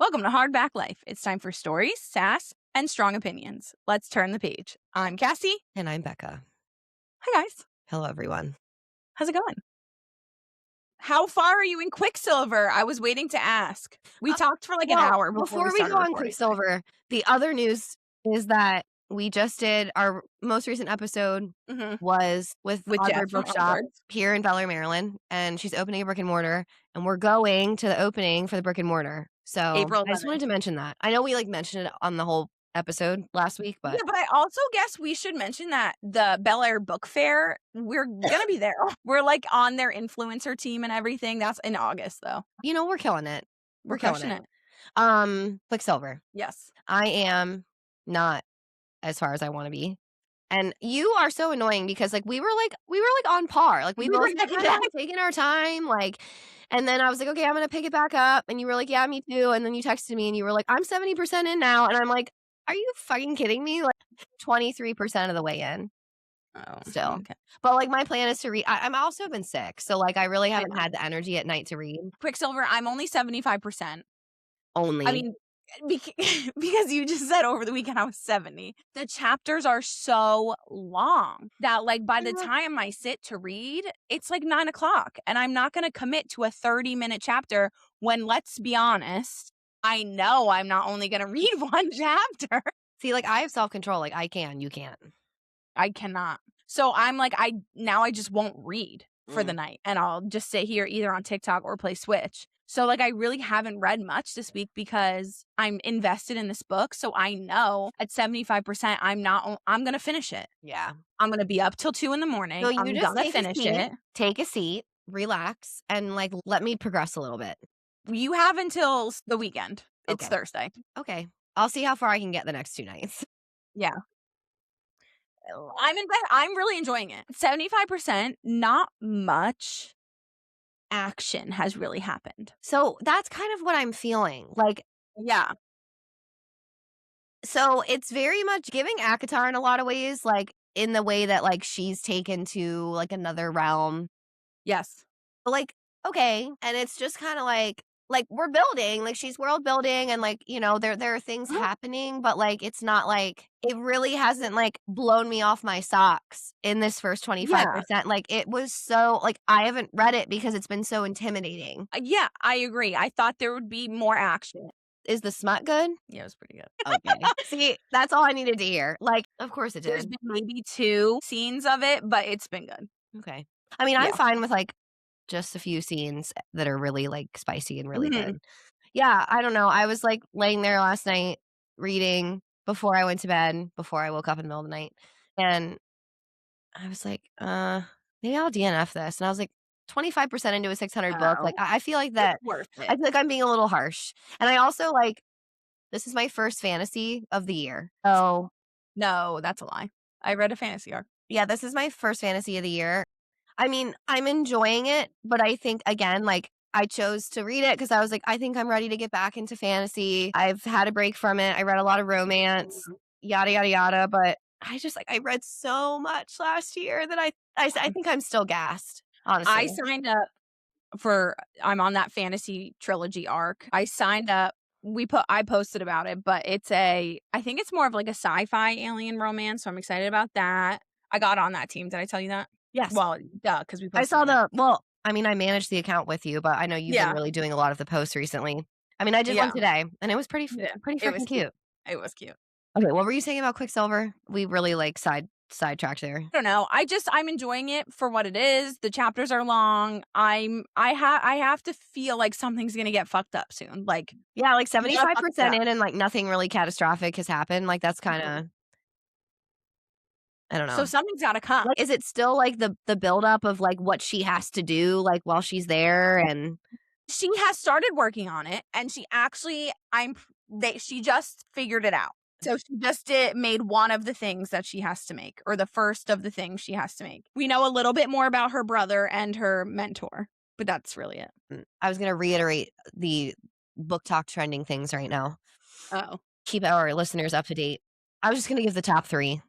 Welcome to Hardback Life. It's time for stories, sass, and strong opinions. Let's turn the page. I'm Cassie. And I'm Becca. Hi, guys. Hello, everyone. How's it going? How far are you in Quicksilver? I was waiting to ask. We talked for like an hour before we go started on recording. Quicksilver, the other news is that we just did our most recent episode was with Jeff Oddbird from Bookshop Oddbirds. here in Bel Air, Maryland, and she's opening a brick and mortar, and we're going to the opening for the brick and mortar. So April I just 11th. wanted to mention that. I know we mentioned it on the whole episode last week, but Yeah, but I also guess we should mention that the Bel Air Book Fair, we're gonna be there. We're like on their influencer team and everything. That's in August, though. we're killing it. We're killing crushing it. Quicksilver. Yes. I am not as far as I want to be. And you are so annoying because we were on par. Like we We were both neck and kind of neck. taking our time. And then I was like, okay, I'm gonna pick it back up. And you were like, yeah, me too. And then you texted me and you were like, I'm 70% in now. And I'm like, are you fucking kidding me? Like 23% of the way in. Oh, Still. okay. But my plan is to read. I'm also been sick. So I really haven't had the energy at night to read. Quicksilver, I'm only 75%. Only. I mean, because you just said over the weekend I was 70. The chapters are so long that by the time I sit to read, it's 9 o'clock. And I'm not going to commit to a 30-minute chapter when, let's be honest, I know I'm not only going to read one chapter. See, I have self-control. I can, you can't. I cannot. So I'm I just won't read for the night. And I'll just sit here either on TikTok or play Switch. So I really haven't read much this week because I'm invested in this book. So I know at 75%, I'm going to finish it. Yeah. I'm going to be up till 2 a.m. So I'm going to finish it. Take a seat, relax, and let me progress a little bit. You have until the weekend. It's Okay. Thursday. Okay. I'll see how far I can get the next 2 nights. Yeah. I'm really enjoying it. 75%, not much action has really happened. So that's kind of what I'm feeling. Yeah. So it's very much giving ACOTAR in a lot of ways, in the way that she's taken to another realm. Yes. But okay. And it's just kind of we're building, she's world building and there are things happening, but it's not it really hasn't blown me off my socks in this first 25%. It was so I haven't read it because it's been so intimidating. Yeah, I agree. I thought there would be more action. Is the smut good? Yeah, it was pretty good. Okay. See, that's all I needed to hear. Of course it did. There's been maybe 2 scenes of it, but it's been good. Okay. I mean, I'm fine with just a few scenes that are really spicy and really good. Yeah, I don't know. I was laying there last night reading before I went to bed, before I woke up in the middle of the night. And I was like, maybe I'll DNF this. And I was 25% into a 600 book. I feel like that. Worth it. I feel like I'm being a little harsh. And I also this is my first fantasy of the year. Oh. No, that's a lie. I read a fantasy arc. Yeah, this is my first fantasy of the year. I mean, I'm enjoying it, but I think, again, I chose to read it because I was I think I'm ready to get back into fantasy. I've had a break from it. I read a lot of romance, yada, yada, yada. But I just, I read so much last year that I think I'm still gassed, honestly. I signed up I'm on that fantasy trilogy arc. I signed up. I posted about it, but I think it's more of a sci-fi alien romance. So I'm excited about that. I got on that team. Did I tell you that? Yes. Well, duh, because we posted. I saw I mean, I managed the account with you, but I know you've been really doing a lot of the posts recently. I mean, I did one today, and it was pretty freaking cute. It was cute. Okay, what were you saying about Quicksilver? We really sidetracked there. I don't know. I'm enjoying it for what it is. The chapters are long. I have to feel like something's gonna get fucked up soon. 75% in, and nothing really catastrophic has happened. That's kind of. I don't know. So something's got to come. Is it still the buildup of what she has to do while she's there? And she has started working on it, and she actually she just figured it out. So she just made one of the things that she has to make, or the first of the things she has to make. We know a little bit more about her brother and her mentor, but that's really it. I was going to reiterate the book talk trending things right now. Oh, keep our listeners up to date. I was just going to give the top 3.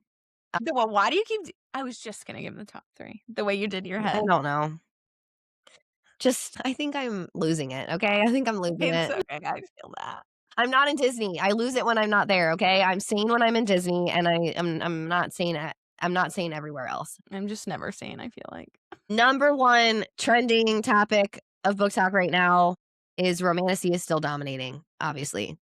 Well, why do you keep... I was just going to give the top 3. The way you did your head. I don't know. I think I'm losing it, okay? I think I'm losing it. It's okay. I feel that. I'm not in Disney. I lose it when I'm not there, okay? I'm sane when I'm in Disney, and I'm not sane I'm not sane everywhere else. I'm just never sane, I feel like. Number 1 trending topic of book talk right now is romantasy is still dominating, obviously.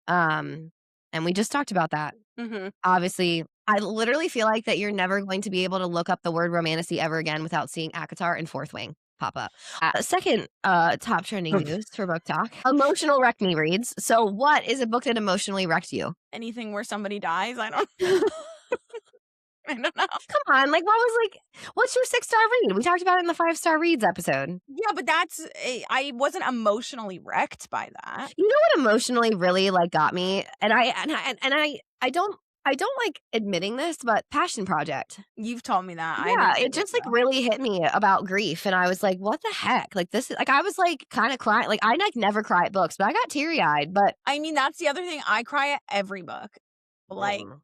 Um, and we just talked about that. Mhm. Obviously, I literally feel like that you're never going to be able to look up the word romantasy ever again without seeing ACOTAR and Fourth Wing pop up. Second top trending news for book talk. Emotional wreck me reads. So what is a book that emotionally wrecked you? Anything where somebody dies, I don't I don't know. Come on, like what's your 6-star read? We talked about it in the 5-star reads episode. Yeah, but I wasn't emotionally wrecked by that. You know what emotionally really like got me? And I don't like admitting this, but Passion Project. You've told me that. I Yeah, didn't it read it just like though. really hit me about grief, and I was like, "What the heck?" Like this is like I was like kind of crying. Like I like never cry at books, but I got teary eyed. But I mean, that's the other thing. I cry at every book. Like, Mm.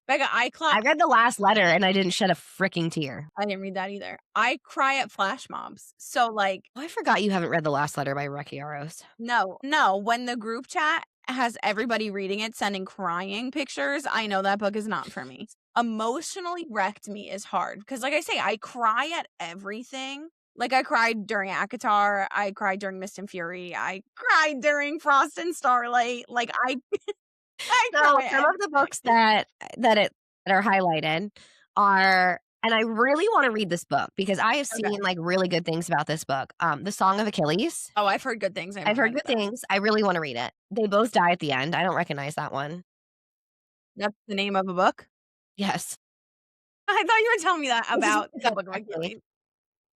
Becca, I read The Last Letter and I didn't shed a freaking tear. I didn't read that either. I cry at flash mobs. So like, Oh, I forgot you haven't read The Last Letter by Reki Aros. no, when the group chat has everybody reading it, sending crying pictures, I know that book is not for me. Emotionally wrecked me is hard because, like I say, I cry at everything. Like I cried during ACOTAR, I cried during Mist and Fury, I cried during Frost and Starlight. Like I So cry at some of the everything. books that are highlighted are, and I really want to read this book because I have Okay. seen like really good things about this book. The Song of Achilles. Oh, I've heard good things. I I've haven't heard read it good though. things. I really want to read it. They both die at the end. I don't recognize that one. That's the name of a book? Yes. I thought you were telling me that This is about really the good Book of actually. Achilles.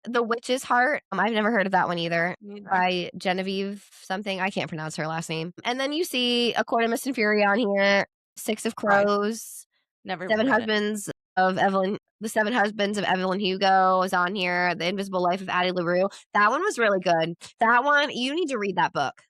The Witch's Heart, I've never heard of that one either, Neither. by Genevieve something, I can't pronounce her last name. And then you see A Court of Mist and Fury on here, Six of Cried. Crows, Never Seven read it. Husbands of Evelyn The Seven Husbands of Evelyn Hugo is on here, The Invisible Life of Addie LaRue. That one was really good. That one, you need to read that book.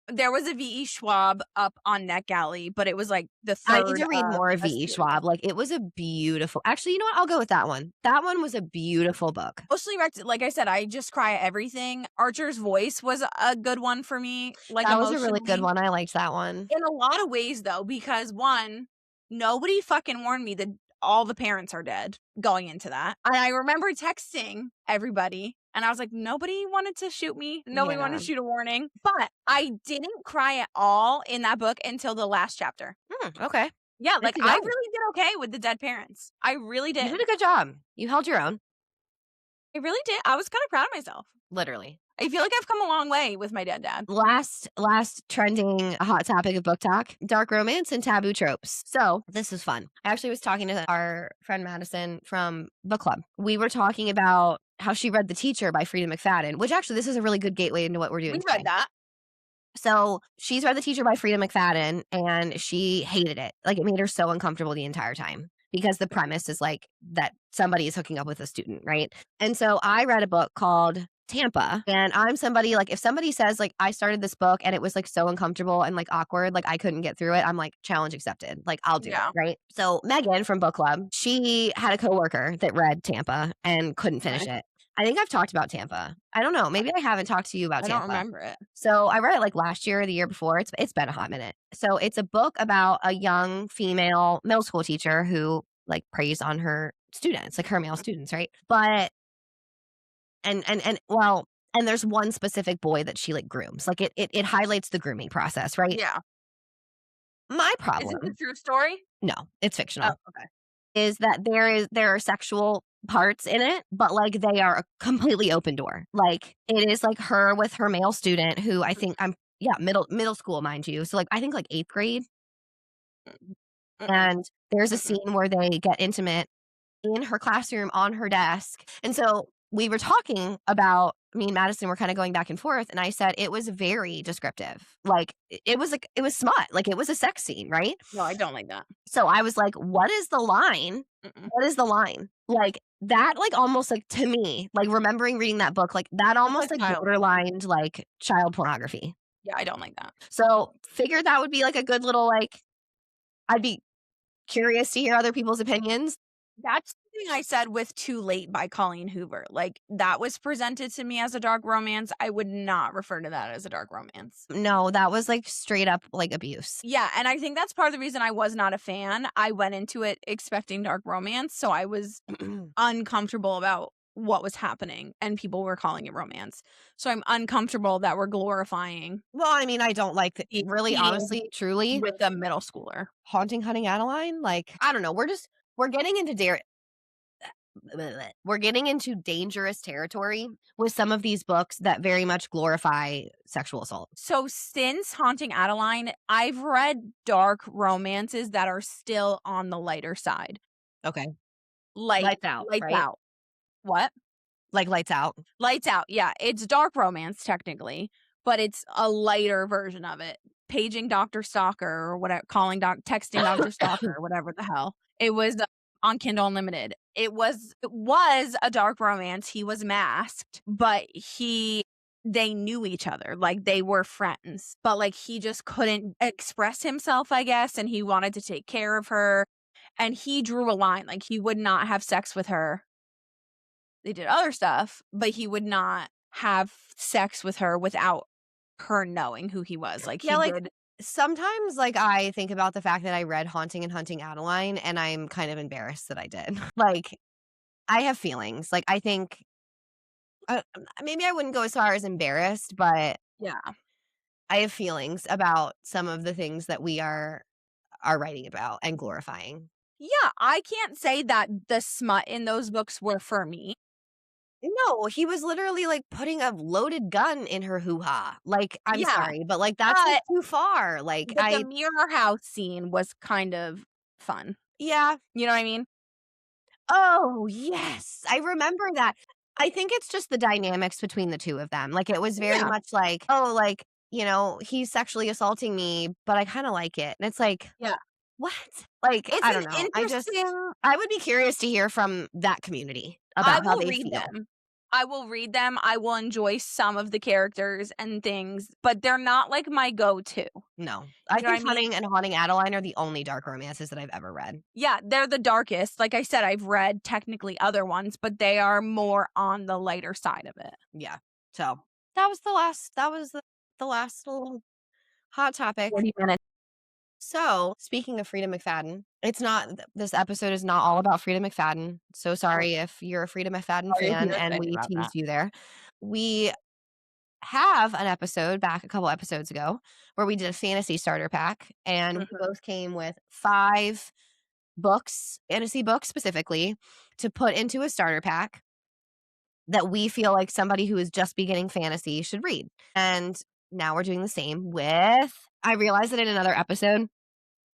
There was a V.E. Schwab up on NetGalley, but it was like the I need third to read of more of a V.E. series. Schwab, like, it was a beautiful actually, you know what? I'll go with that one. That one was a beautiful book. Mostly wrecked, like I said, I just cry at everything. Archer's Voice was a good one for me, like, That was a really good emotionally. one, I liked that one. In a lot of ways, though, because 1, nobody fucking warned me that all the parents are dead going into that, and I remember texting everybody, and I was like, "Nobody wanted to shoot me. Nobody wanted Yeah. to shoot a warning." But I didn't cry at all in that book until the last chapter. Okay. Yeah, Good like, to I know. really did okay with the dead parents. I really You did. did a good job. You held your own, I really did. I was kinda proud of myself. literally. I feel like I've come a long way with my dead dad. Last trending hot topic of book talk, dark romance and taboo tropes. So, this is fun. I actually was talking to our friend Madison from book club. We were talking about how she read The Teacher by Frida McFadden, which actually this is a really good gateway into what we're We doing read today. that. So, she's read The Teacher by Frida McFadden, and she hated it. Like, it made her so uncomfortable the entire time because the premise is, like, that somebody is hooking up with a student, right? And so, I read a book called Tampa, and I'm somebody, like, if somebody says, like, "I started this book and it was, like, so uncomfortable and, like, awkward, like, I couldn't get through it," I'm like, "Challenge accepted." Like, I'll do it, Yeah. right? So, Megan from book club, she had a coworker that read Tampa and couldn't finish Okay. it. I think I've talked about Tampa. I don't know, maybe I haven't talked to you about I don't Tampa. remember it. So I read it like last year or the year before. It's been a hot minute. So it's a book about a young female middle school teacher who like preys on her students, like her male students, right? But and there's one specific boy that she like grooms. Like it highlights the grooming process, right? Yeah. My Is it a problem, true story? no, it's Oh, fictional, okay. is that there are sexual parts in it, but like they are a completely open door. Like it is like her with her male student who I think I'm yeah, middle school, mind you. So like I think like 8th grade. Mm, mm-mm, And there's a mm-mm. scene where they get intimate in her classroom on her desk. And so we were talking about me and Madison were kind of going back and forth, and I said it was very descriptive. Like it was smut, like it was a sex scene, right? No, I don't like that. So I was like, what is the line? Mm-mm. What is the line? Like that, like almost like to me, like remembering reading that book, like that That's almost like like child. borderlined like child pornography. Yeah, I don't like that. So figured that would be like a good little like I'd be curious to hear other people's opinions. That's thing I said with Too Late by Colleen Hoover. Like, that was presented to me as a dark romance. I would not refer to that as a dark romance. No, that was, like, straight up, like, abuse. Yeah, and I think that's part of the reason I was not a fan. I went into it expecting dark romance, so I was uncomfortable about what was happening, and people were calling it romance. So I'm uncomfortable that we're glorifying Well, I mean, I don't like the the really, cheating honestly, truly, with a middle schooler. Haunting Hunting Adeline, like, I don't know, we're getting into we're getting into dangerous territory with some of these books that very much glorify sexual assault. So since Haunting Adeline, I've read dark romances that are still on the lighter side. Okay. Like Lights Out, Lights right? Out. What? Like Lights Out. Lights Out, yeah, it's dark romance technically, but it's a lighter version of it. Paging Doctor Stalker or whatever, texting Doctor Stalker or whatever the hell. It was on Kindle Unlimited. It was a dark romance. He was masked, but they knew each other, like, they were friends, but, like, he just couldn't express himself, I guess, and he wanted to take care of her, and he drew a line, like, he would not have sex with her. They did other stuff, but he would not have sex with her without her knowing who he was, like, Yeah, he like, did. sometimes, like, I think about the fact that I read Haunting and Hunting Adeline, and I'm kind of embarrassed that I did. Like, I have feelings. Like, I think maybe I wouldn't go as far as embarrassed, but Yeah. I have feelings about some of the things that we are writing about and glorifying. Yeah, I can't say that the smut in those books were for me. No, he was literally, like, putting a loaded gun in her hoo-ha. Like, I'm Yeah, sorry, but, like, that's just but too far. Like, the mirror house scene was kind of fun. yeah. You know what I mean? Oh, yes, I remember that. I think it's just the dynamics between the 2 of them. Like, it was very Yeah, much like, "Oh, like, he's sexually assaulting me, but I kinda like it." And it's like, yeah. "What?" Like, It's I an don't know. interesting I would be curious to hear from that community I about how will they read feel. them. I will read them, I will enjoy some of the characters and things, but they're not, like, my go-to. No. I You know what think I mean? Hunting and Haunting Adeline are the only dark romances that I've ever read. Yeah, they're the darkest. Like I said, I've read technically other ones, but they are more on the lighter side of it. Yeah. So, that was the last little hot topic. 40 minutes. So, speaking of Frida McFadden, it's not this episode is not all about Frida McFadden. So Oh, sorry if you're a Frida McFadden sorry to fan hear and anything we about that. teased you there. We have an episode back a couple episodes ago where we did a fantasy starter pack, and we Mhm. both came with 5 books, fantasy books specifically, to put into a starter pack that we feel like somebody who is just beginning fantasy should read. And now we're doing the same with I realized that in another episode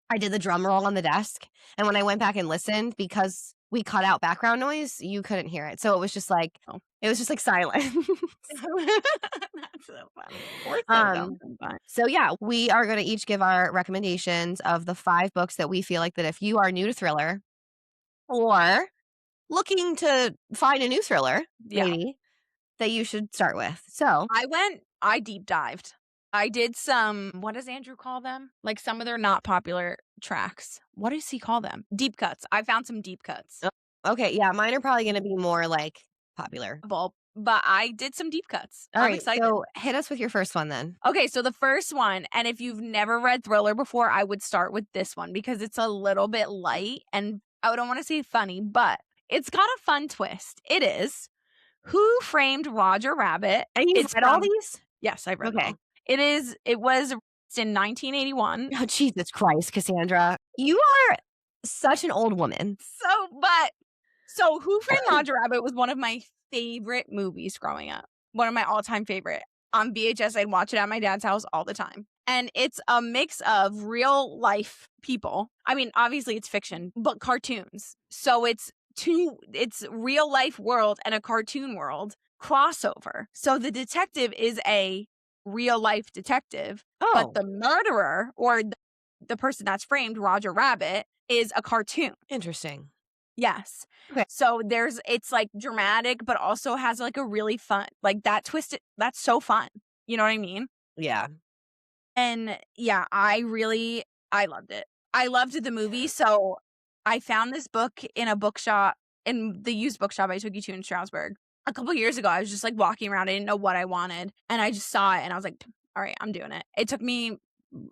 I did the drum roll on the desk, and when I went back and listened, because we cut out background noise, you couldn't hear it. So Oh. it was just like silence. That's so funny. We're so dumb Um, sometimes. so yeah, we are gonna each give our recommendations of the 5 books that we feel like that if you are new to thriller or looking to find a new thriller, Yeah. maybe, that you should start with. So I deep dived. I did some what does Andrew call them? Like, some of their not popular tracks. What does he call them? Deep cuts. I found some deep cuts. oh, okay, yeah, mine are probably gonna be more, like, popular. But I did some deep cuts. I'm Alright, excited. so hit us with your first one then. Okay, so the first one, and if you've never read thriller before, I would start with this one because it's a little bit light and I don't want to say funny, but it's got a fun twist. It is Who Framed Roger Rabbit? And you've It's read all from these? Yes, I've read them Okay. all. It was released in 1981. Oh, Jesus Christ, Cassandra. You are such an old woman. So Who Framed Roger Rabbit was one of my favorite movies growing up. One of my all-time favorite. On VHS, I'd watch it at my dad's house all the time. And it's a mix of real life people. I mean, obviously it's fiction, but cartoons. So it's real life world and a cartoon world crossover. So the detective is a real life detective, but Oh, the murderer or the person that's framed, Roger Rabbit, is a cartoon. interesting. Yes. Okay. So it's like dramatic, but also has like a really fun, like that twist. That's so fun. You know what I mean? Yeah. And yeah, I loved it. I loved the movie. So I found this book in a bookshop in the used bookshop I took you to in Stroudsburg. A couple years ago, I was just, like, walking around, I didn't know what I wanted, and I just saw it, and I was like, "Alright, I'm doing it." It took me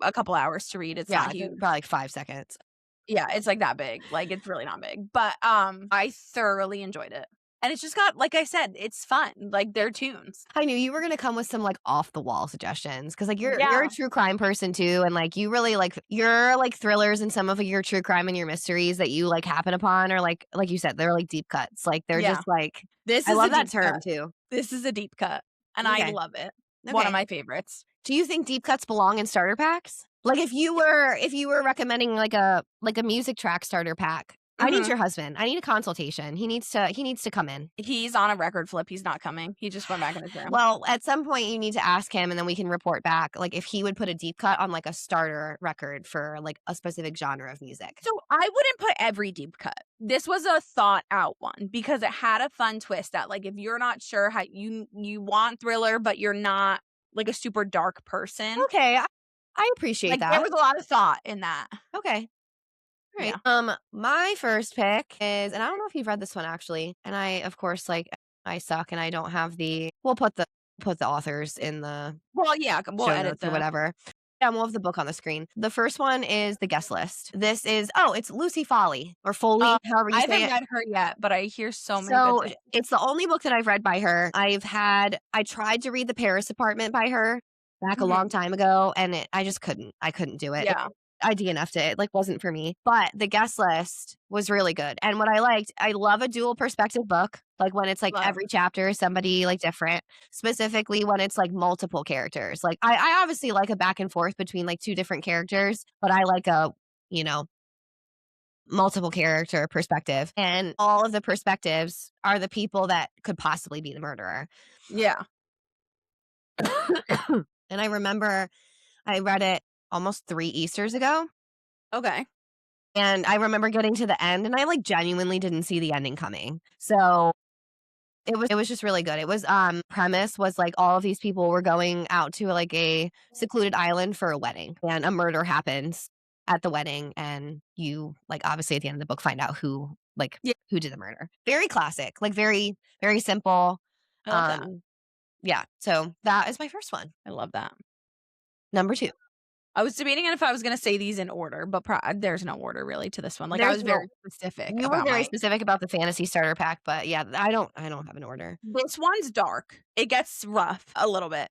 a couple hours to read, it's Yeah, not I think huge. probably like 5 seconds. Yeah, it's, like, that big, like, it's really not big, but, I thoroughly enjoyed it. And it's just got like I said, it's fun, like, they're tunes. I knew you were gonna come with some, like, off the wall suggestions because, like, you're a Yeah. true crime person too, and, like, you really, like your, like, thrillers and some of your true crime and your mysteries that you, like, happen upon are, like you said, they're, like, deep cuts, like, they're Yeah. just, like This I is a love that deep term cut. too. This is a deep cut, and I Okay, love it. One of okay. my favorites. Do you think deep cuts belong in starter packs? Like, if you were recommending, like, a music track starter pack, I need Mhm. your husband, I need a consultation, he needs to come in. He's on a record flip, he's not coming. He just went back in his room. Well, at some point, you need to ask him, and then we can report back, like, if he would put a deep cut on, like, a starter record for, like, a specific genre of music. So, I wouldn't put every deep cut. This was a thought out one because it had a fun twist that, like, if you're not sure how you want thriller, but you're not, like, a super dark person, Okay, I appreciate like, there that. was a lot of thought in that. Okay, alright. Yeah. My first pick is and I don't know if you've read this one, actually, and I, of course, like, I suck, and I don't have the we'll put the authors in the Well, yeah, we'll show edit notes or the whatever. Yeah, we'll have the book on the screen. The first one is The Guest List. This is it's Lucy Foley or Foley, however I you say haven't it. read her yet, but I hear so many good So, things. it's the only book that I've read by her. I tried to read The Paris Apartment by her back a Mhm. long time ago, and I just couldn't. I couldn't do it. Yeah. I DNF'd it. It, like, wasn't for me. But The Guest List was really good. And what I love a dual perspective book, like, when it's, like, Love. every chapter is somebody, like, different, specifically when it's, like, multiple characters. Like, I obviously like a back and forth between, like, 2 different characters, but I like a, you know, multiple character perspective, and all of the perspectives are the people that could possibly be the murderer. Yeah. And I remember I read it almost 3 Easters ago, Okay. and I remember getting to the end, and I, like, genuinely didn't see the ending coming. So, it was just really good. It was, premise was, like, all of these people were going out to, like, a secluded island for a wedding, and a murder happens at the wedding, and you, like, obviously, at the end of the book, find out Yeah, who did the murder. Very classic, like, very, very simple. I love that. Um, yeah, so that is my first one. I love that. Number 2. I was debating on if I was gonna say these in order, but there's no order really to this one. Like, I There's was no very specific You were about very my specific about the fantasy starter pack, but yeah, I don't have an order. this one's dark. It gets rough a little bit.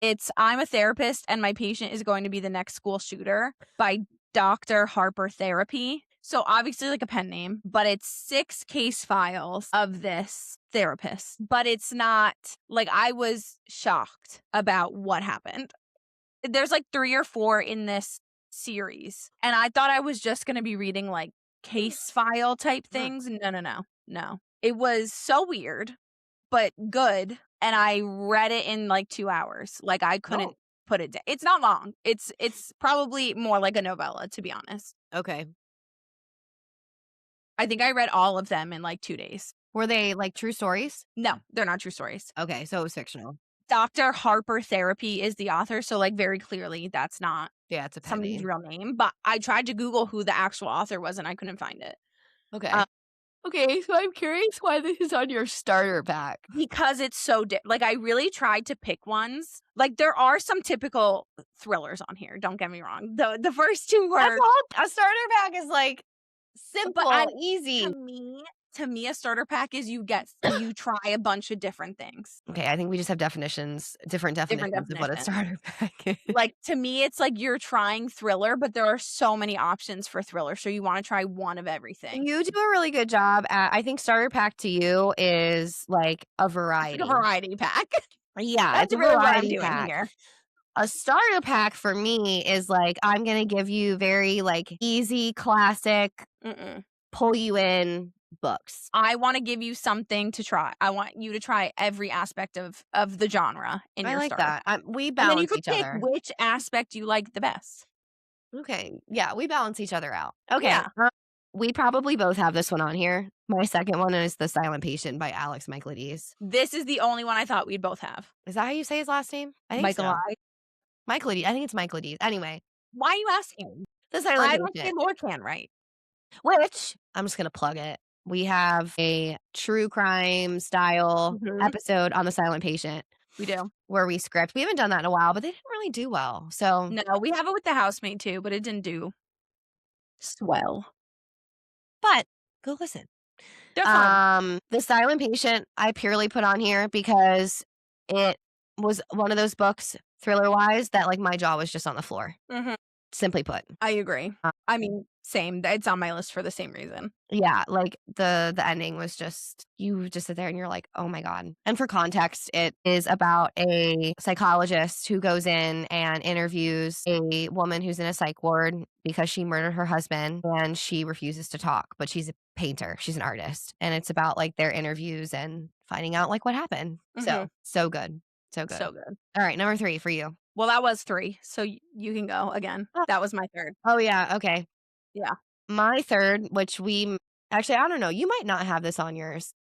It's I'm a therapist and my patient is going to be the next school shooter by Dr. Harper Therapy. So obviously like a pen name, but it's 6 case files of this therapist. But it's not like I was shocked about what happened. There's like 3 or 4 in this series, and I thought I was just gonna be reading like case file type things. No, no, no, no. It was so weird, but good, and I read it in like 2 hours. Like I couldn't Oh, put it down. It's not long. It's probably more like a novella, to be honest. okay. I think I read all of them in like 2 days. Were they, like, true stories? No, they're not true stories. Okay, so it was fictional. Dr. Harper Therapy is the author, so like very clearly that's not Yeah, it's a pen somebody's name. real name, but I tried to Google who the actual author was and I couldn't find it. Okay. Uh, Okay, so I'm curious why this is on your starter pack. because it's so like I really tried to pick ones. Like there are some typical thrillers on here, don't get me wrong. The first 2 That's were all a starter pack is, like, but simple, easy. to me a starter pack is you try a bunch of different things. Okay, I think we just have different Different definitions of what a definitions. starter pack is. Like to me it's like you're trying thriller, but there are so many options for thriller, so you want to try one of everything. You do a really good job at I think starter pack to you is, like, a It's like a variety. variety pack. Yeah, it's That's a really what I'm variety doing pack. here. A starter pack for me is, like, I'm gonna give you very, like, easy, classic, Mm-mm. pull you in books. I wanna give you something to try. I want you to try every aspect of the genre in I your like starter that. pack, We and then you balance could each pick other. which aspect you like the best. Okay, yeah, we balance each other out. Okay, Yeah. we probably both have this one on here. My second one is The Silent Patient by Alex Michaelides. This is the only one I thought we'd both have. Is that how you say his last name? I think Michael so. I. Michaelides. I think it's Michaelides. Anyway, Why are you asking? The Silent I don't Patient, think Lord can, right? which I'm just gonna plug it. we have a true crime style Mhm. episode on The Silent Patient We do. where we script. We haven't done that in a while, but they didn't really do well. So, No, we have it with the housemaid too, but it didn't do swell. but go listen. They're fun. The Silent Patient I purely put on here because it was one of those books, thriller-wise, that, like, my jaw was just on the floor, Mhm. simply put. I agree. Uh, I mean, same. It's on my list for the same reason. yeah, like, the ending was just you just sit there and you're like, "Oh my god." And for context, it is about a psychologist who goes in and interviews a woman who's in a psych ward because she murdered her husband, and she refuses to talk, but she's a painter, she's an artist, and it's about, like, their interviews and finding out, like, what happened. So, Mhm. so good, so good. So good. Alright, number 3 for you. Well, that was 3, so you can go again. Oh, That was my 3rd. oh, yeah, okay. Yeah. My 3rd, which we actually, I don't know, you might not have this on yours.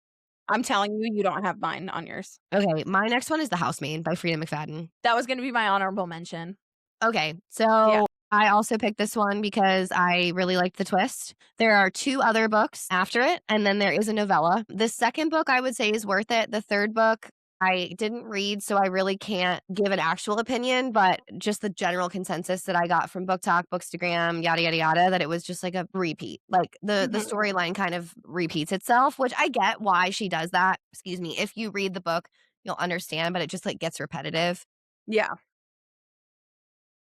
I'm telling you, you don't have mine on yours. Okay, my next one is The Housemaid by Frida McFadden. That was gonna be my honorable mention. Okay, Yeah. so I also picked this one because I really liked the twist. There are 2 other books after it, and then there is a novella. The second book I would say is worth it. The third book I didn't read, so I really can't give an actual opinion, but just the general consensus that I got from Book Talk, Bookstagram, yada, yada, yada, that it was just like a repeat. Like the Mhm. storyline kind of repeats itself, which I get why she does that. Excuse me. If you read the book, you'll understand, but it just like gets repetitive. Yeah.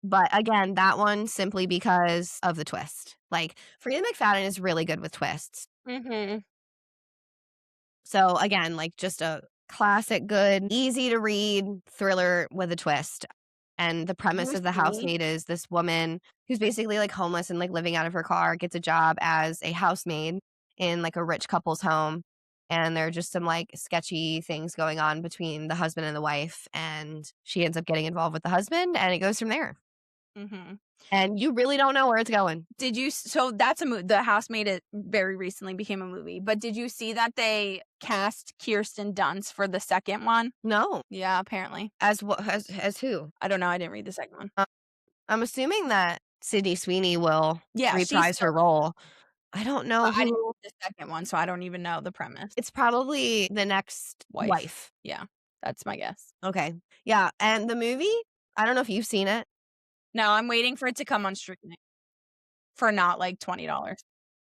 But again, that one simply because of the twist. Like, Frida McFadden is really good with twists. Mhm. So again, like just a classic, good, easy to read thriller with a twist. And the premise of The Juicy. Housemaid is this woman who's basically like homeless and like living out of her car gets a job as a housemaid in like a rich couple's home. And there are just some like sketchy things going on between the husband and the wife. And she ends up getting involved with the husband, and it goes from there. Mhm. And you really don't know where it's going. Did you so that's a The Housemaid it very recently became a movie, but did you see that they cast Kirsten Dunst for the second one? No. Yeah, apparently. As what as who? I don't know, I didn't read the second one. Uh, I'm assuming that Sydney Sweeney will Yeah, she's reprise still her role. I don't know but I didn't who. read the second one, so I don't even know the premise. It's probably the next Wife. wife. Yeah, that's my guess. Okay. Yeah, and the movie, I don't know if you've seen it. No, I'm waiting for it to come on streaming for not like $20.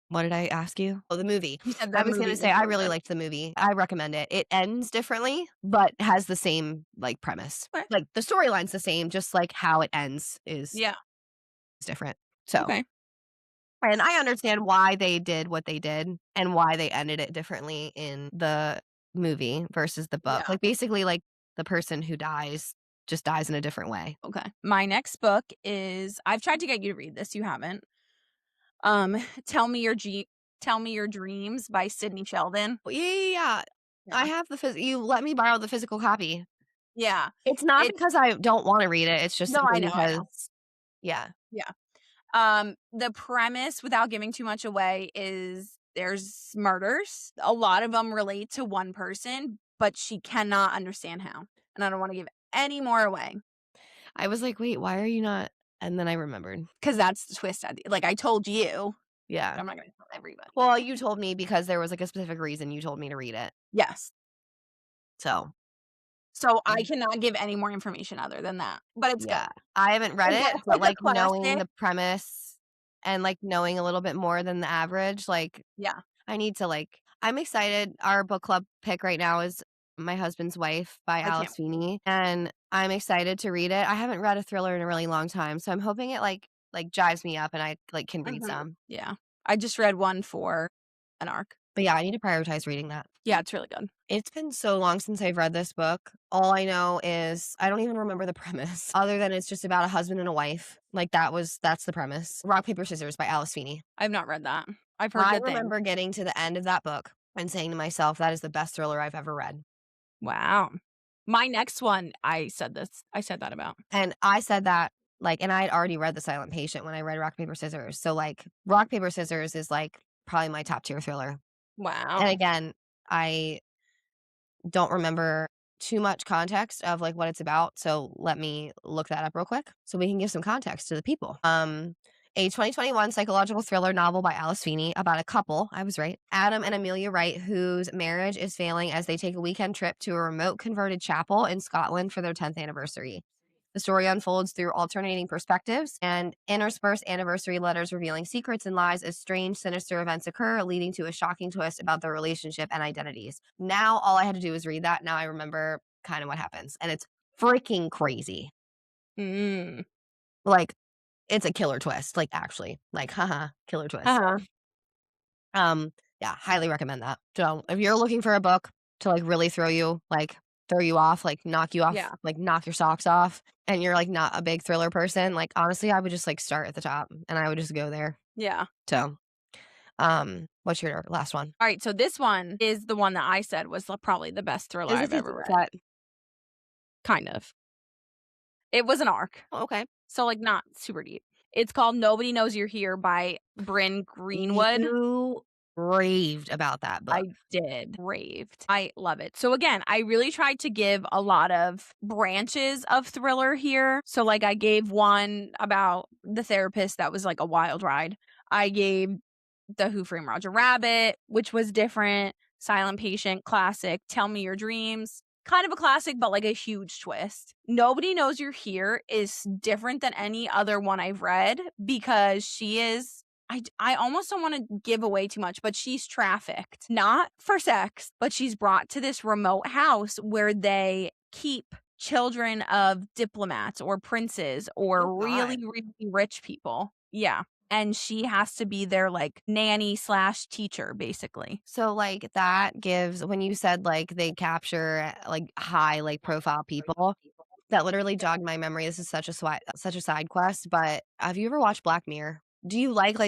What did I ask you? Oh, the movie. You said I that was movie gonna was say I so really good. liked the movie. I recommend it. It ends differently, but has the same, like, premise. Okay. Like, the storyline's the same, just, like, how it ends Yeah, is different. So, okay. and I understand why they did what they did and why they ended it differently in the movie versus the book. Yeah, Like, basically, like, the person who dies just dies in a different way. okay. My next book is I've tried to get you to read this, you haven't. Um, Tell Me Your G Tell Me Your Dreams by Sydney Sheldon. Well, yeah. I Yeah. have you let me borrow the physical copy. Yeah. It's not It's because I don't wanna read it, it's just no, simply I know. because yeah. Yeah. The premise, without giving too much away, is there's murders. A lot of them relate to one person, but she cannot understand how, and I don't wanna give any more away I was like, "Wait, why are you not?" And then I remembered. because that's the twist at the like, I told you, but Yeah. I'm not gonna tell everybody. Well, you told me because there was, like, a specific reason you told me to read it. Yes. So, So, I mm, cannot give any more information other than that, but it's good. yeah. I haven't read Again, it, it's but, like a like, knowing classic. the premise and, like, knowing a little bit more than the average, like, Yeah, I need to, like I'm excited. Our book club pick right now is My Husband's Wife by I Alice can't Feeney, and I'm excited to read it. I haven't read a thriller in a really long time, so I'm hoping it, like, jives me up and I, like, can read mhm. some. Yeah. I just read one for an arc. But, yeah, I need to prioritize reading that. Yeah, it's really good. It's been so long since I've read this book. All I know is I don't even remember the premise other than it's just about a husband and a wife. Like, that's the premise. Rock, Paper, Scissors by Alice Feeney. I've not read that. I've heard I good things. remember getting to the end of that book and saying to myself, "That is the best thriller I've ever read." Wow. My next one, I said that about. And I said that, like and I had already read The Silent Patient when I read Rock, Paper, Scissors. So, like, Rock, Paper, Scissors is, like, probably my top tier thriller. And Wow. again, I don't remember too much context of, like, what it's about, so let me look that up real quick so we can give some context to the people. a 2021 psychological thriller novel by Alice Feeney about a couple, I was right, Adam and Amelia Wright, whose marriage is failing as they take a weekend trip to a remote converted chapel in Scotland for their 10th anniversary. The story unfolds through alternating perspectives and interspersed anniversary letters revealing secrets and lies as strange, sinister events occur, leading to a shocking twist about their relationship and identities. Now, all I had to do was read that. Now I remember kind of what happens. And it's freaking crazy. Mm. Like, it's a killer twist. Like, actually. Like, haha, killer twist. Uh-huh. Yeah, highly recommend that. So if you're looking for a book to like really throw you off, like knock you off, Yeah. like knock your socks off, and you're like not a big thriller person, like honestly, I would just like start at the top and I would just go there. Yeah. So, what's your last one? All right, so this one is the one that I said was probably the best thriller Is it I've deep ever read. cut? Kind of. It was an arc, Oh, okay. so, like, not super deep. It's called Nobody Knows You're Here by Bryn Greenwood. You raved about that book. I did. Raved. I love it. So again, I really tried to give a lot of branches of thriller here. So like I gave one about the therapist that was like a wild ride. I gave the Who Framed Roger Rabbit, which was different. Silent Patient, classic. Tell Me Your Dreams. Kind of a classic, but like a huge twist. Nobody Knows You're Here is different than any other one I've read because she is I almost don't wanna give away too much, but she's trafficked, not for sex, but she's brought to this remote house where they keep children of diplomats or princes Oh or really, God. really rich people. Yeah, and she has to be their, like, nanny/teacher, basically. So like that gives when you said like they capture like high like profile people, that literally jogged my memory. This is such a side quest, but have you ever watched Black Mirror? Do you like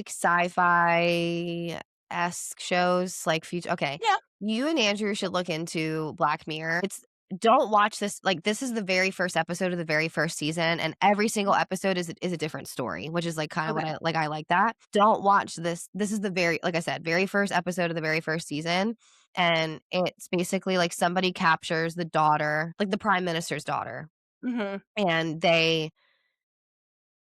sci-fi-esque shows, like future okay. Yeah. You and Andrew should look into Black Mirror. It's don't watch this like, this is the very first episode of the very first season, and every single episode is a different story, which is, like, kinda what Okay. I like that. Don't watch this. This is the very like I said, very first episode of the very first season, and it's basically, like, somebody captures the daughter, like, the prime minister's daughter, Mhm. and they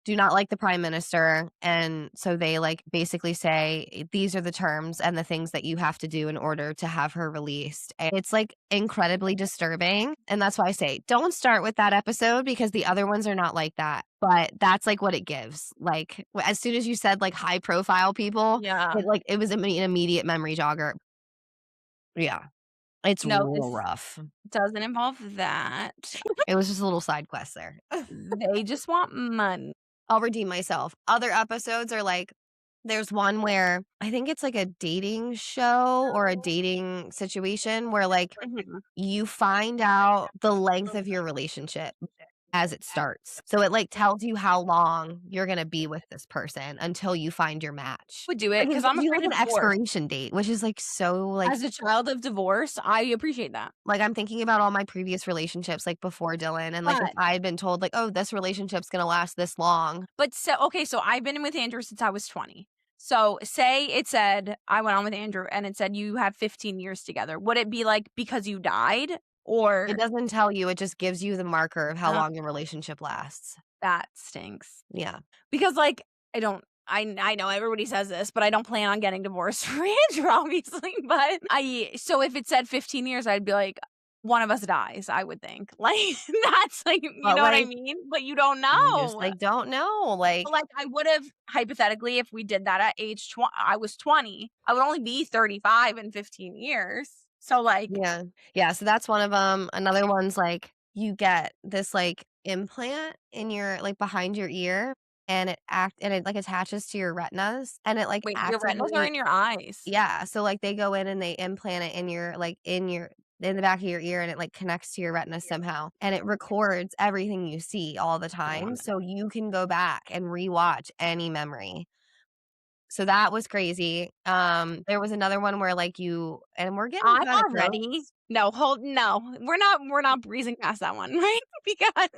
do not like the prime minister, and so they, like, basically say, "These are the terms and the things that you have to do in order to have her released," and it's, like, incredibly disturbing, and that's why I say, don't start with that episode because the other ones are not like that, but that's, like, what it gives, like, as soon as you said, like, high profile people, Yeah. it was an immediate memory jogger. Yeah, it's No, real this rough. doesn't involve that. It was just a little side quest there. They just want money. I'll redeem myself. Other episodes are like there's one where I think it's like a dating show or a dating situation where like Mhm. you find out the length of your relationship as it starts. So it like tells you how long you're gonna be with this person until you find your match. Would do it Like it because gives I'm you afraid like of an divorce. expiration date, which is like so As a child of divorce, I appreciate that. like I'm thinking about all my previous relationships like before Dylan and like if But I had been told like, oh, this relationship's gonna last this long. so okay, so I've been with Andrew since I was 20. So say it said I went on with Andrew and it said you have 15 years together. Would it be like because you died It or doesn't tell you, it just gives you the marker of how uh, long your relationship lasts. that stinks? Yeah. Because like I know everybody says this, but I don't plan on getting divorced for Andrew, obviously. But so if it said 15 years, I'd be like, one of us dies, I would think. Like that's like you But, know what I like, mean? But you don't you just, know. like, don't know, like Like, I would've hypothetically, if we did that at age I was 20, I would only be 35 in 15 years. So, like yeah. Yeah, so that's one of them. Another one's, like, you get this, like, implant in your like, behind your ear, and it, like, attaches to your retinas, and it, like, wait, your retinas are actively in your eyes. yeah, so, like, they go in and they implant it in the back of your ear, and it, like, connects to your retina somehow, and it records everything you see all the I time, want so it. you can go back and rewatch any memory. So that was crazy. There was another one where, like, you and we're getting I'm kinda already close. no, we're not breezing past that one, right? Because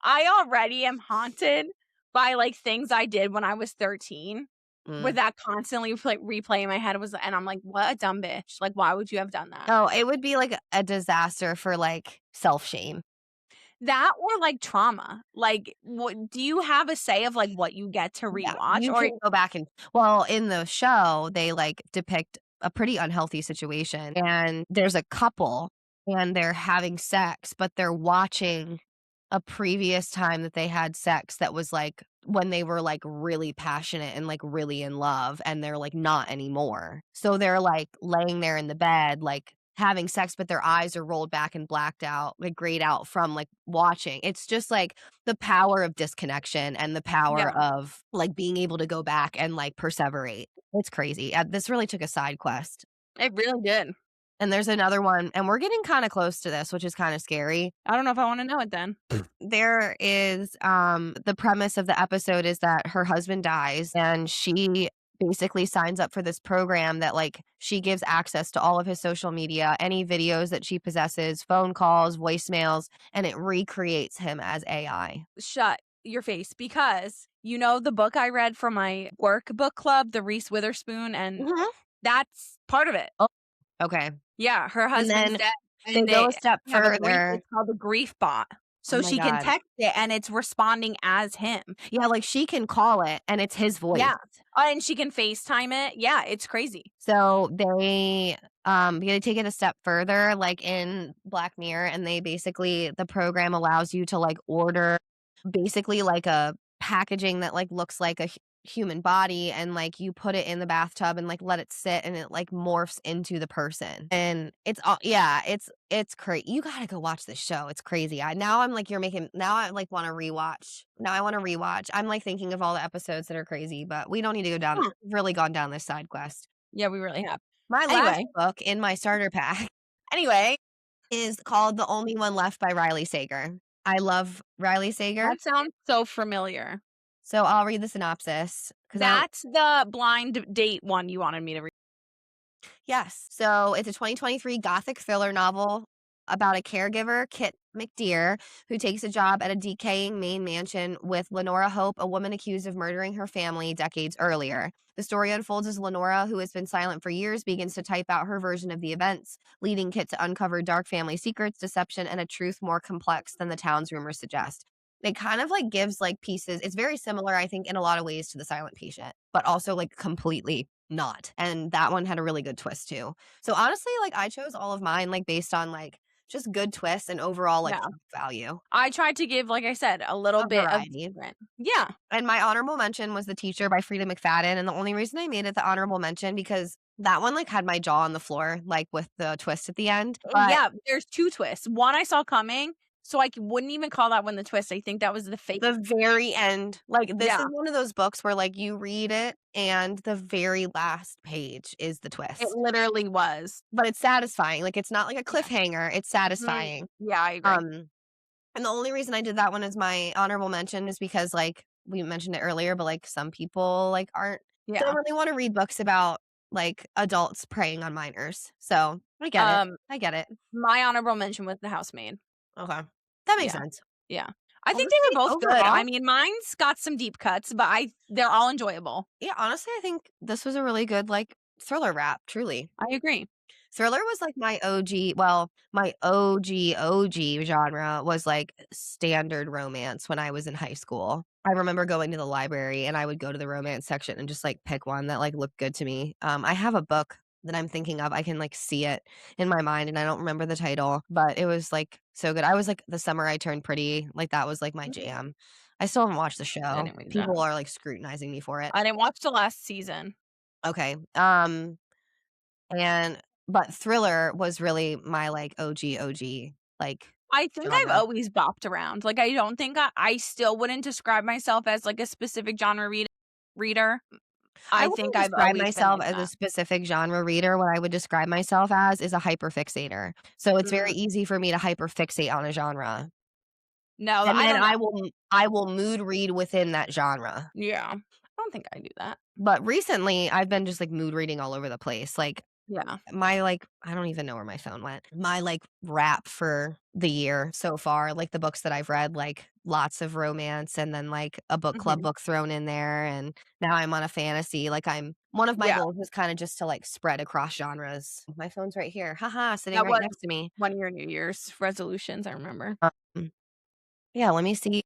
I already am haunted by, like, things I did when I was 13, where Mm. that constantly replay in my head was and I'm like, "What a dumb bitch. Like, why would you have done that?" Oh, it would be, like, a disaster for, like, self-shame. That or, like, trauma. Like, what do you have a say of, like, what you get to Yeah, rewatch? you Or can go back and well, in the show, they, like, depict a pretty unhealthy situation, and there's a couple, and they're having sex, but they're watching a previous time that they had sex that was, like, when they were, like, really passionate and, like, really in love, and they're, like, not anymore. So they're, like, laying there in the bed, like, having sex, but their eyes are rolled back and blacked out, like, grayed out from, like, watching. It's just, like, the power of disconnection and the power yeah, of, like, being able to go back and, like, perseverate. It's crazy. This really took a side quest. it really did. And there's another one, and we're getting kinda close to this, which is kinda scary. I don't know if I wanna know it then. There is, the premise of the episode is that her husband dies, and she basically signs up for this program that, like, she gives access to all of his social media, any videos that she possesses, phone calls, voicemails, and it recreates him as AI. Shut your face, because you know the book I read from my work book club, the Reese Witherspoon, and Mhm. that's part of it. Oh, okay. Yeah, her And husband's then dead, they and go a they step have a grief further. it's called a grief bot. Oh So my she can god. text it and it's responding as him. Yeah, like, she can call it, and it's his voice. Yeah. Oh, and she can FaceTime it. Yeah, it's crazy. So they take it a step further, like in Black Mirror, and they basically the program allows you to, like, order basically like a packaging that, like, looks like a human body, and, like, you put it in the bathtub and, like, let it sit, and it, like, morphs into the person. And it's all yeah, it's crazy. You gotta go watch this show. It's crazy. I'm like, you're making now I, like, wanna rewatch. Now I wanna rewatch. I'm, like, thinking of all the episodes that are crazy, but we don't need to go down Hmm. really gone down this side quest. Yeah, we really have. My last Anyway book in my starter pack anyway, is called The Only One Left by Riley Sager. I love Riley Sager, that sounds so familiar. so I'll read the synopsis because I don't. That's the blind date one you wanted me to read. Yes. So it's a 2023 gothic thriller novel about a caregiver, Kit McDear, who takes a job at a decaying Maine mansion with Lenora Hope, a woman accused of murdering her family decades earlier. The story unfolds as Lenora, who has been silent for years, begins to type out her version of the events, leading Kit to uncover dark family secrets, deception, and a truth more complex than the town's rumors suggest. It kind of like gives like pieces. It's very similar, I think, in a lot of ways to The Silent Patient, but also like completely not. And that one had a really good twist too. So honestly, like I chose all of mine like based on like just good twists and overall like Yeah. value, I tried to give, like I said, a little a bit of variety. different. Yeah. And my honorable mention was The Teacher by Frida McFadden. And the only reason I made it the honorable mention because that one like had my jaw on the floor, like with the twist at the end. But Yeah, there's 2 twists. One I saw coming, so I wouldn't even call that one the twist. I think that was the fake. the very end, like this Yeah, is one of those books where like you read it and the very last page is the it twist. literally was. But it's satisfying. Like it's not like a Yeah. cliffhanger. It's Mhm. satisfying. Yeah, I agree. Um And the only reason I did that one as my honorable mention is because, like, we mentioned it earlier, but, like, some people, like, aren't don't Yeah. really wanna read books about, like, adults preying on minors. So, I get it. Um, I get it. my honorable mention was The Housemaid. Okay. That makes Yeah, sense. yeah. I think they Honestly, were both good. overall I mean, mine's got some deep cuts, but they're all enjoyable. yeah, honestly, I think this was a really good, like, thriller wrap, truly. I agree. Thriller was like my OG well, my OG genre was like standard romance when I was in high school. I remember going to the library and I would go to the romance section and just like pick one that like looked good to me. I have a book that I'm thinking of. I can like see it in my mind and I don't remember the title, but it was like so good. I was like The Summer I Turned Pretty, like that was like my Mm, jam. I still haven't watched the I show. didn't read that. People are like scrutinizing me for it. I didn't watch the last season. Okay. And but thriller was really my, like, OG, like, I think I've genre. always bopped around. Like, I don't think I still wouldn't describe myself as, like, a specific genre reader. I I think wouldn't I've describe always been myself like as a that. specific genre reader, what I would describe myself as is a hyperfixator. So it's very Mm, easy for me to hyperfixate on a genre, no, and I then don't know. I will mood read within that genre. Yeah. I don't think I do that. But recently, I've been just, like, mood reading all over the place, like Yeah. my, like I don't even know where my phone went. My, like, wrap for the year so far, like, the books that I've read, like, lots of romance and then, like, a book club Mhm. book thrown in there, and now I'm on a fantasy, like, I'm one of my Yeah. goals is kinda just to, like, spread across genres. My phone's right here. Haha, sitting That right was next to me. one of your New Year's resolutions, I remember. Um, Yeah, let me see.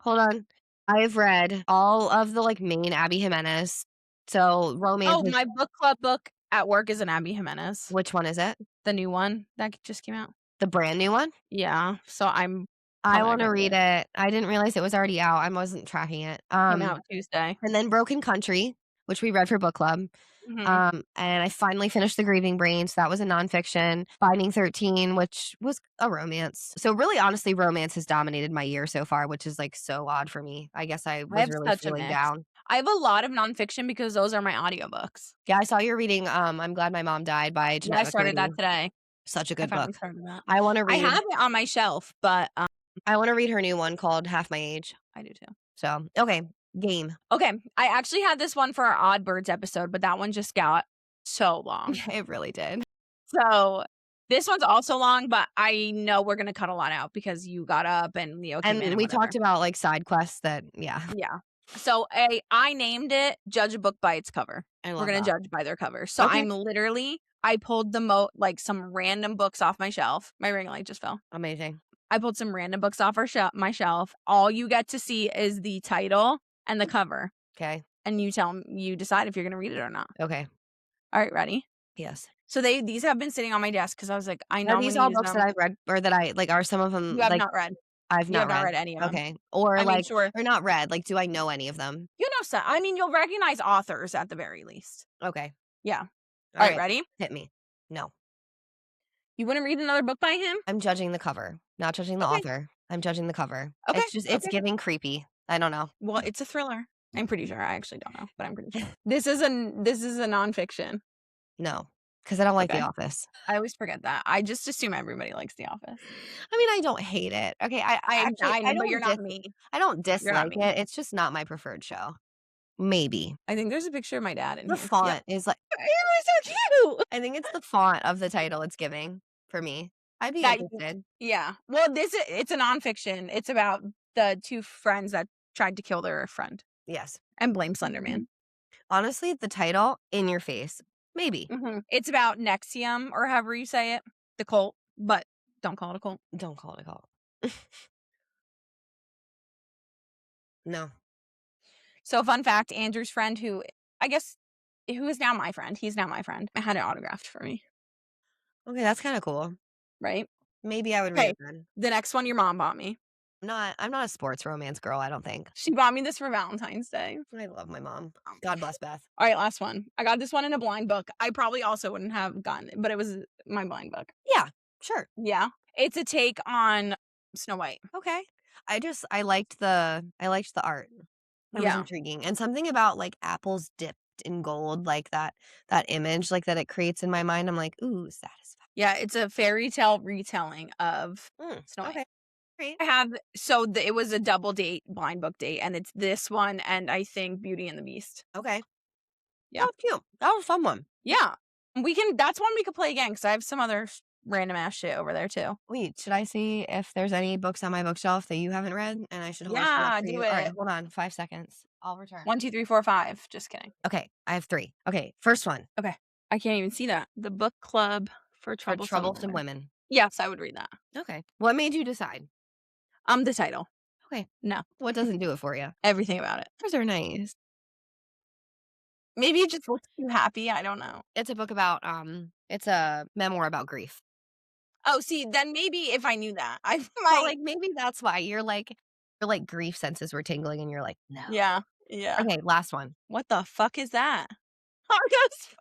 Hold on. I've read all of the, like, main Abby Jimenez. So, romance Oh, is my book club book at work is an Abby Jimenez, which one is it? the new one that just came out. The brand new one? Yeah, so I'm I probably not wanna gonna read read it. it. I didn't realize it was already out. I wasn't tracking it. Came out Tuesday. And then Broken Country, which we read for book club. Mhm. And I finally finished The Grieving Brain, so that was a nonfiction. Finding 13, which was a romance. So really, honestly, romance has dominated my year so far, which is, like, so odd for me. I guess I I was have really such a feeling mix. down. I have a lot of nonfiction because those are my audiobooks. Yeah, I saw you're reading, I'm Glad My Mom Died by Yeah, I Jeanette started that McCurdy. today. Such a I good finally book. started that. I wanna I read have it on my shelf, but, I wanna read her new one called Half My Age. I do too. So, okay, game. Okay, I actually had this one for our Odd Birds episode, but that one just got so long. Yeah, it really did. So, this one's also long, but I know we're gonna cut a lot out because you got up and Leo came in And and we whatever. talked about, like, side quests that yeah, Yeah. So, I named it "Judge a Book by Its Cover." I We're love gonna that. judge by their cover. So, Okay, I pulled like, some random books off my shelf. My ring light just fell. amazing. I pulled some random books off my shelf. All you get to see is the title and the cover, Okay, and you decide if you're gonna read it or not. okay, Alright, ready? yes. So these have been sitting on my desk because I was like, "I Are know I'm these gonna all use books that them." I've read or that I like, are some of You them, have like, not read. I've You have not not read? read any of them. Okay. Or, I mean, like sure. or not read, like, do I know any of them? You know so I mean, you'll recognize authors at the very least. Okay. Yeah. Alright, Alright. ready? Hit me. No. You wouldn't read another book by him? I'm judging the cover, not judging the Okay. author. I'm judging the cover. Okay. It's Okay. giving creepy. I don't know. Well, it's a thriller. I'm pretty sure. I actually don't know, but I'm pretty sure. This is a nonfiction. No, because I don't like The Okay. Office. I always forget that. I just assume everybody likes The Office. I mean, I don't hate it. Okay, I actually I know, but you're not me. I don't You're not dislike me. it, it's just not my preferred show. Maybe. I think there's a picture of my dad in The here. Yep. font is like It was so cute. I think it's the font of the title it's giving for me. I'd be That interested. yeah. Well, it's a nonfiction. It's about the 2 friends that tried to kill their friend Yes. and blame Slender Man. Honestly, the title, in your face. Maybe. It's about Nexium or however you say it, the cult, but don't call it a cult. Don't call it a call. No. So, fun fact, Andrew's friend I guess who is now my friend, he's now my friend, had it autographed for me, Okay, that's kinda cool. right? Maybe I would read Okay, it then. the next one your mom bought me. I'm not a sports romance girl, I don't think. She bought me this for Valentine's Day. I love my mom. God bless Beth. Alright, last one. I got this one in a blind book. I probably also wouldn't have gotten it, but it was my blind book. Yeah, sure. Yeah. It's a take on Snow White. Okay. I liked the art. It was Yeah. intriguing, and something about, like, apples dipped in gold, like, that image, like, that it creates in my mind, I'm like, "Ooh, satisfying." Yeah, it's a fairy tale retelling of Snow White. Okay, great. I have it was a double date, blind book date, and it's this one and I think Beauty and the Beast. Okay. Yeah. Oh, cute. That was a fun one. Yeah. That's one we could play again because I have some other random ass shit over there too. Wait, should I see if there's any books on my bookshelf that you haven't read and I should hold some up Yeah, for do you? Alright, it. hold on, 5 seconds. I'll return. 1, 2, 3, 4, 5. Just kidding. Okay, I have 3. Okay, first one, Okay. I can't even see that. The book club for For troublesome Troublesome women. Women. Yes, I would read that. Okay. What made you decide? The title. Okay. No, What doesn't do it for you? everything about it. Those are nice. Maybe it just looks too happy. I don't know. It's a book about, it's a memoir about grief. Oh, see, then maybe if I knew that, I Well, might. like, maybe that's why your grief senses were tingling and you're like, "No." Yeah. Yeah. Okay, last one. What the fuck is that?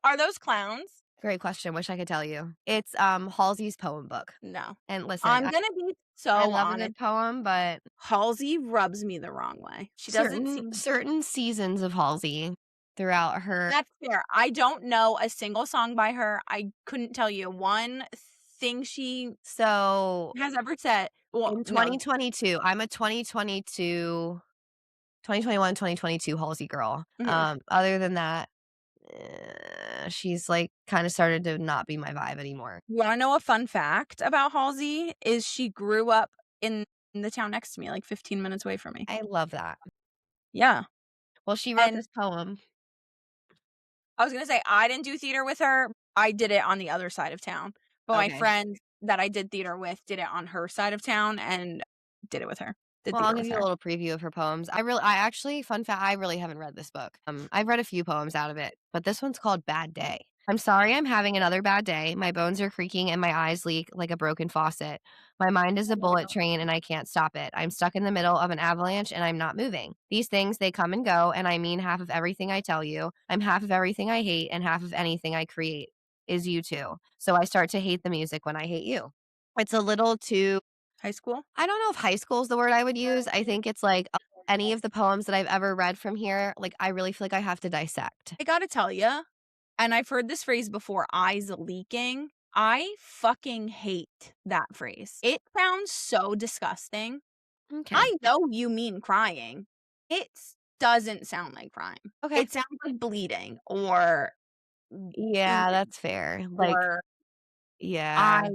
Are those clowns? Great question, wish I could tell you. It's, Halsey's poem book. No. And listen, I'm gonna be so I love a honest. good poem, but Halsey rubs me the wrong way. She doesn't seem. certain seasons of Halsey throughout her That's fair. I don't know a single song by her. I couldn't tell you one thing she so has ever said. Well, in no. 2022, I'm a 2021, 2022 Halsey girl. Mhm. Other than that, she's, like, kinda started to not be my vibe anymore. You wanna know a fun fact about Halsey? Is she grew up in the town next to me, like 15 minutes away from me. I love that. Yeah. Well, she wrote And this poem. I was gonna say, I didn't do theater with her. I did it on the other side of town. But my Okay. friend that I did theater with did it on her side of town and did it with her. The Well, I'll theater give was you a there. little preview of her poems. I actually, fun fact, I really haven't read this book. I've read a few poems out of it, but this one's called Bad Day. I'm sorry I'm having another bad day. My bones are creaking and my eyes leak like a broken faucet. My mind is a bullet train and I can't stop it. I'm stuck in the middle of an avalanche and I'm not moving. These things, they come and go, and I mean half of everything I tell you. I'm half of everything I hate, and half of anything I create is you too. So I start to hate the music when I hate you. It's a little too, High school? I don't know if high school is the word I would use. I think it's like any of the poems that I've ever read from here, like I really feel like I have to dissect. I gotta tell you, and I've heard this phrase before, eyes leaking. I fucking hate that phrase. It sounds so disgusting. Okay. I know you mean crying. It doesn't sound like crying. Okay. It sounds like bleeding or Yeah, oozing that's fair. Like, or yeah. eye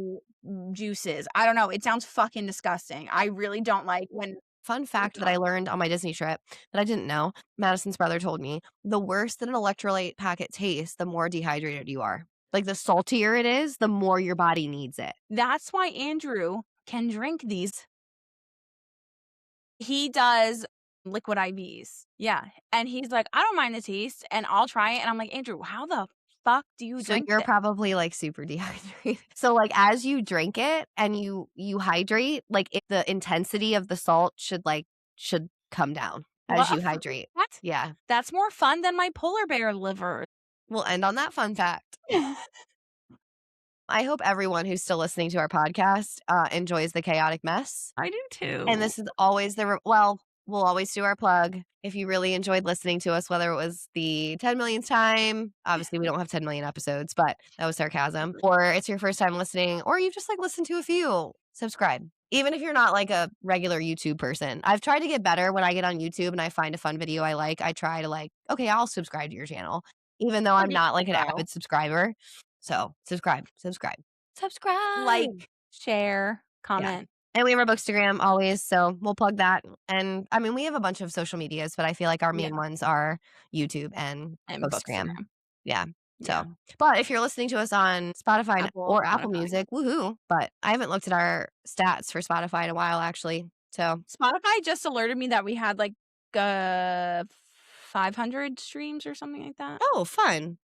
juices. I don't know. It sounds fucking disgusting. I really don't like when Fun fact that I learned on my Disney trip that I didn't know, Madison's brother told me, the worse that an electrolyte packet tastes, the more dehydrated you are. Like the saltier it is, the more your body needs it. that's why Andrew can drink these. He does liquid IVs. Yeah. And he's like, I don't mind the taste and I'll try it. And I'm like, Andrew, how the fuck do you So drink you're this? probably like super dehydrated. So like as you drink it and you hydrate, like the intensity of the salt should come down What as a you hydrate. what? Yeah. That's more fun than my polar bear liver. We'll end on that fun fact. I hope everyone who's still listening to our podcast enjoys the chaotic mess. I do And too. this is always well, we'll always do our plug. If you really enjoyed listening to us, whether it was the 10 millionth time, obviously we don't have 10 million episodes, but that was sarcasm, or it's your first time listening, or you just like listened to a few, subscribe. Even if you're not like a regular YouTube person. I've tried to get better when I get on YouTube and I find a fun video I like. I try to like, okay, I'll subscribe to your channel, even though We're I'm doing not it like an though. avid subscriber. So subscribe, subscribe, subscribe. Like, share, Yeah. comment. And we have our Bookstagram always, so we'll plug that. And I mean, we have a bunch of social medias, but I feel like our Yeah. main ones are YouTube and And Bookstagram. Bookstagram. Yeah. Yeah. So, but if you're listening to us on Spotify or Apple Spotify. Music, woohoo. But I haven't looked at our stats for Spotify in a while, actually. So, Spotify just alerted me that we had like 500 streams or something like that. oh, fun.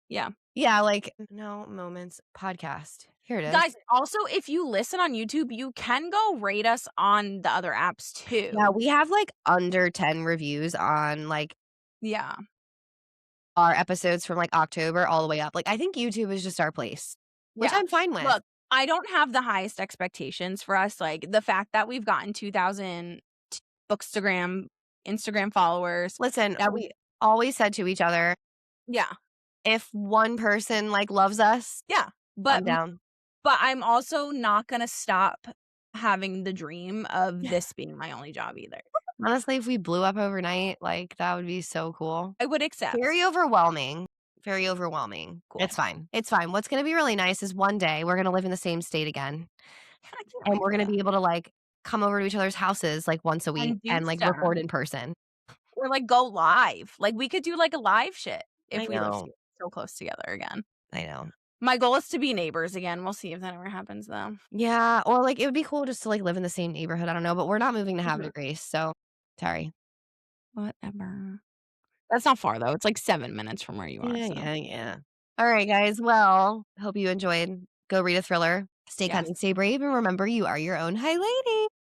Yeah. Yeah, like No Moments podcast. Here it is. Guys, also, if you listen on YouTube, you can go rate us on the other apps too. Yeah, we have like under 10 reviews on like Yeah. our episodes from like October all the way up. Like, I think YouTube is just our place, which Yeah. I'm fine with. Look, I don't have the highest expectations for us. Like the fact that we've gotten 2,000 Bookstagram, Instagram followers. Listen, That we always said to each other, Yeah. if one person like loves us, Yeah. I'm But down. but I'm also not gonna stop having the dream of this being my only job either. Honestly, if we blew up overnight, like that would be so cool. I would accept. Very overwhelming. Very overwhelming. Cool. It's fine. It's fine. What's going to be really nice is one day we're going to live in the same state again, I can't and wait we're for going to that. be able to like come over to each other's houses like once a week And do and like stuff. record in person. Or like go live. Like we could do like a live shit I if we live know. so close together again. I know. My goal is to be neighbors again. We'll see if that ever happens though. Yeah, or like it would be cool just to like live in the same neighborhood. I don't know, but we're not moving to Havre Mhm. de Grace, so sorry. Whatever. That's not far though. It's like 7 minutes from where you are. Yeah, So yeah, yeah. All right, guys. Well, hope you enjoyed. Go read a thriller. Stay kind yes. and stay brave, and remember, you are your own high lady.